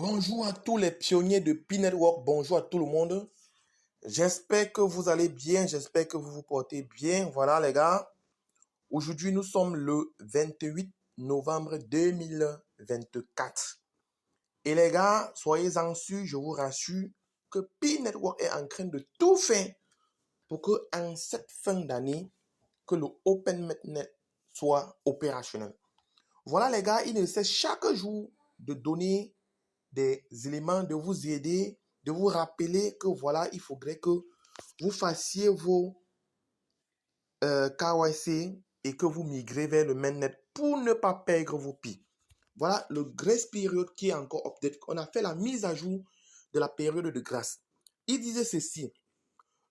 Bonjour à tous les pionniers de P-Network, bonjour à tout le monde. J'espère que vous allez bien, j'espère que vous vous portez bien. Voilà les gars, aujourd'hui nous sommes le 28 novembre 2024. Et les gars, soyez-en sûrs, je vous rassure que P-Network est en train de tout faire pour que en cette fin d'année, que le OpenMetNet soit opérationnel. Voilà les gars, il essaie chaque jour de donner des éléments, de vous aider, de vous rappeler que voilà, il faudrait que vous fassiez vos KYC et que vous migrez vers le mainnet pour ne pas perdre vos pi. Voilà le grace period qui est encore update. On a fait la mise à jour de la période de grâce. Il disait ceci: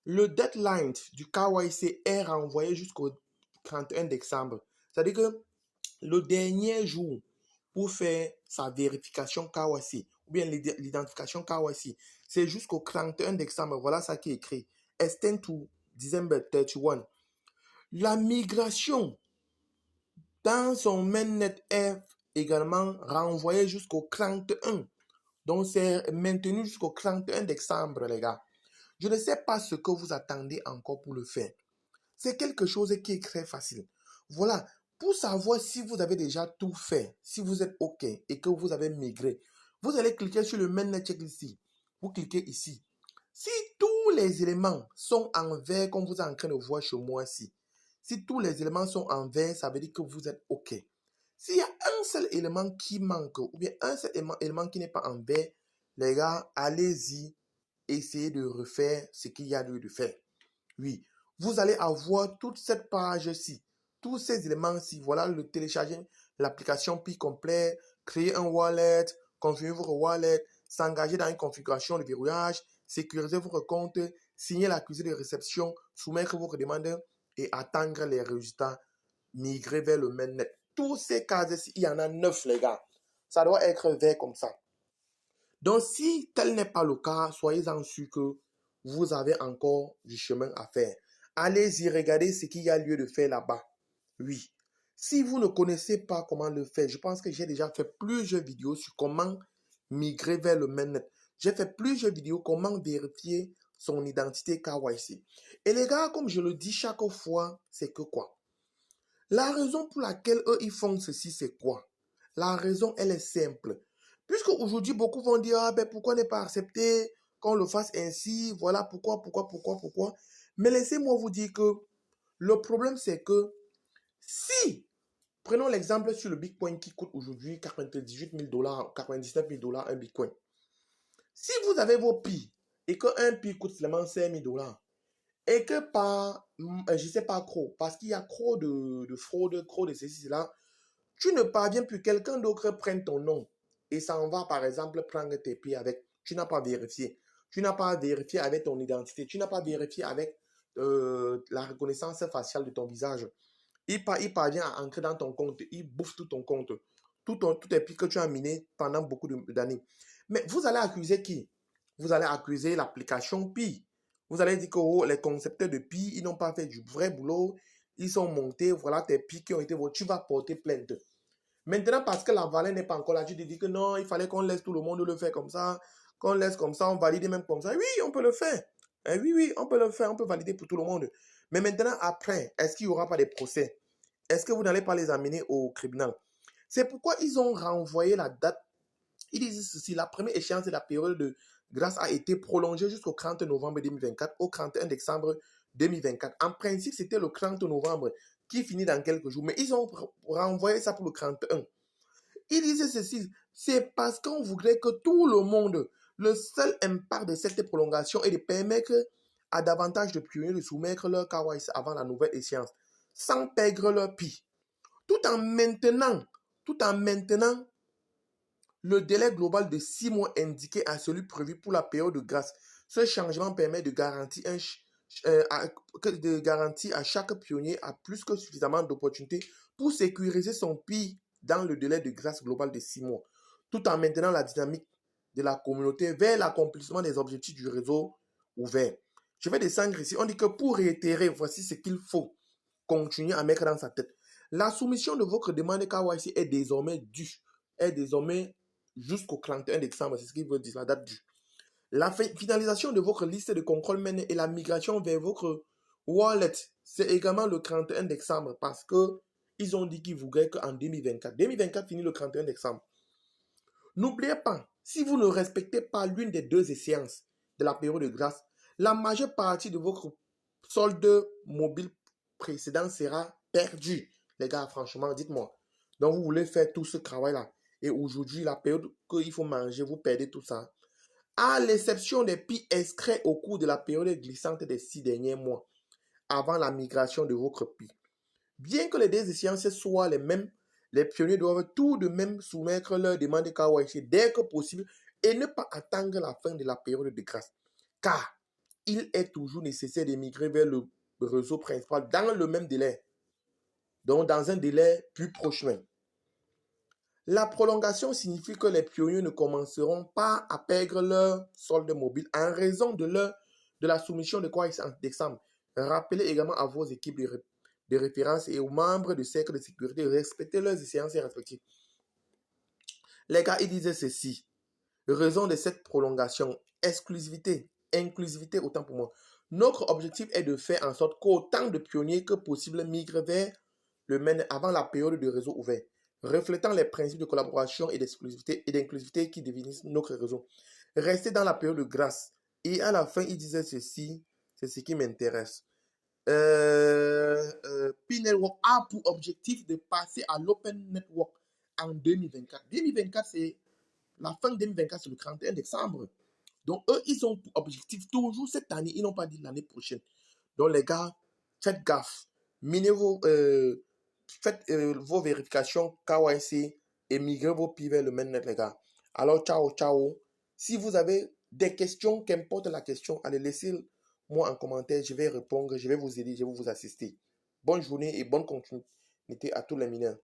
le deadline du KYC est renvoyé jusqu'au 31 décembre. C'est-à-dire que le dernier jour pour faire sa vérification KYC ou bien l'identification KYC, c'est jusqu'au 31 décembre. Voilà ça qui est écrit. Extend to December 31. La migration dans son mainnet est également renvoyée jusqu'au 31. Donc, c'est maintenu jusqu'au 31 décembre, les gars. Je ne sais pas ce que vous attendez encore pour le faire. C'est quelque chose qui est très facile. Voilà. Pour savoir si vous avez déjà tout fait, si vous êtes OK et que vous avez migré, vous allez cliquer sur le mainnet checklist ici. Vous cliquez ici. Si tous les éléments sont en vert, comme vous êtes en train de voir chez moi ici, si tous les éléments sont en vert, ça veut dire que vous êtes OK. S'il y a un seul élément qui manque, ou bien un seul élément qui n'est pas en vert, les gars, allez-y, essayez de refaire ce qu'il y a lieu de faire. Oui, vous allez avoir toute cette page-ci, tous ces éléments-ci. Voilà, le télécharger l'application Pi complet, créer un wallet, configurer votre wallet, s'engager dans une configuration de verrouillage, sécuriser votre compte, signer l'accusé de réception, soumettre votre demande et attendre les résultats, migrer vers le mainnet. Tous ces cases-ci, il y en a 9, les gars. Ça doit être vert comme ça. Donc, si tel n'est pas le cas, soyez-en sûrs que vous avez encore du chemin à faire. Allez-y, regardez ce qu'il y a lieu de faire là-bas. Oui. Si vous ne connaissez pas comment le faire, je pense que j'ai déjà fait plusieurs vidéos sur comment migrer vers le mainnet. J'ai fait plusieurs vidéos comment vérifier son identité KYC. Et les gars, comme je le dis chaque fois, c'est que quoi? La raison pour laquelle eux, ils font ceci, c'est quoi? La raison, elle est simple. Puisque aujourd'hui, beaucoup vont dire, ah ben, pourquoi ne pas accepter qu'on le fasse ainsi? Voilà, pourquoi? Mais laissez-moi vous dire que le problème, c'est que si, prenons l'exemple sur le Bitcoin qui coûte aujourd'hui 98 000 $, 99 000 $, un Bitcoin. Si vous avez vos pi et qu'un pi coûte seulement 5 000 $, et que par, je sais pas, parce qu'il y a trop de fraude, trop de ceci, cela, tu ne parviens plus, quelqu'un d'autre prenne ton nom et s'en va, par exemple, prendre tes pieds avec. Tu n'as pas vérifié. Tu n'as pas vérifié avec ton identité. Tu n'as pas vérifié avec la reconnaissance faciale de ton visage. Il parvient à entrer dans ton compte. Il bouffe tout ton compte. Tous tes pieds que tu as minés pendant beaucoup d'années. Mais vous allez accuser qui? Vous allez accuser l'application Pi. Vous allez dire que oh, les concepteurs de Pi, ils n'ont pas fait du vrai boulot. Ils sont montés, voilà tes Pi qui ont été volés. Tu vas porter plainte. Maintenant, parce que la valeur n'est pas encore là, tu te dis que non, il fallait qu'on laisse tout le monde le faire comme ça, qu'on laisse comme ça, on valide même comme ça. Oui, on peut le faire. Oui, on peut le faire, on peut valider pour tout le monde. Mais maintenant, après, est-ce qu'il n'y aura pas des procès? Est-ce que vous n'allez pas les amener au tribunal? C'est pourquoi ils ont renvoyé la date. Ils disent ceci, la première échéance de la période de grâce a été prolongée jusqu'au 30 novembre 2024, au 31 décembre 2024. En principe, c'était le 30 novembre qui finit dans quelques jours, mais ils ont renvoyé ça pour le 31. Ils disaient ceci, c'est parce qu'on voudrait que tout le monde, le seul impact de cette prolongation est de permettre à davantage de pionniers de soumettre leur KYC avant la nouvelle échéance, sans perdre leur pi, tout en maintenant le délai global de 6 mois indiqué à celui prévu pour la période de grâce. Ce changement permet de garantir à chaque pionnier à plus que suffisamment d'opportunités pour sécuriser son PI dans le délai de grâce global de 6 mois, tout en maintenant la dynamique de la communauté vers l'accomplissement des objectifs du réseau ouvert. Je vais descendre ici. On dit que pour réitérer, voici ce qu'il faut continuer à mettre dans sa tête. La soumission de votre demande KYC est désormais due, est désormais jusqu'au 31 décembre. C'est ce qu'il veut dire, la date du. La finalisation de votre liste de contrôle mainnet et la migration vers votre wallet, c'est également le 31 décembre parce que ils ont dit qu'ils voulaient qu'en 2024. 2024 finit le 31 décembre. N'oubliez pas, si vous ne respectez pas l'une des deux échéances de la période de grâce, la majeure partie de votre solde mobile précédent sera perdue. Les gars, franchement, dites-moi. Donc, vous voulez faire tout ce travail-là. Et aujourd'hui, la période qu'il faut manger, vous perdez tout ça. À l'exception des prix extraits au cours de la période glissante des 6 derniers mois, avant la migration de votre prix. Bien que les deux échéances soient les mêmes, les pionniers doivent tout de même soumettre leur demande de KYC dès que possible et ne pas attendre la fin de la période de grâce. Car il est toujours nécessaire de migrer vers le réseau principal dans le même délai. Donc, dans un délai plus proche même. La prolongation signifie que les pionniers ne commenceront pas à perdre leur solde mobile en raison de la soumission de KYC en décembre. Rappelez également à vos équipes de référence et aux membres du cercle de sécurité de respecter leurs échéances respectives. Les gars, ils disaient ceci. Raison de cette prolongation, inclusivité autant pour moi. Notre objectif est de faire en sorte qu'autant de pionniers que possible migrent vers le mainnet avant la période de réseau ouvert, reflétant les principes de collaboration et d'inclusivité qui définissent notre réseau. Restez dans la période de grâce. Et à la fin, il disait ceci, c'est ce qui m'intéresse. P-Network a pour objectif de passer à l'Open Network en 2024. 2024, c'est la fin de 2024, c'est le 31 décembre. Donc, eux, ils ont pour objectif toujours cette année. Ils n'ont pas dit l'année prochaine. Donc, les gars, faites gaffe. Faites vos vérifications KYC et migrez vos pieds vers le mainnet, les gars. Alors, ciao, ciao. Si vous avez des questions, qu'importe la question, allez, laissez-moi en commentaire. Je vais répondre, je vais vous aider, je vais vous assister. Bonne journée et bonne continuité à tous les mineurs.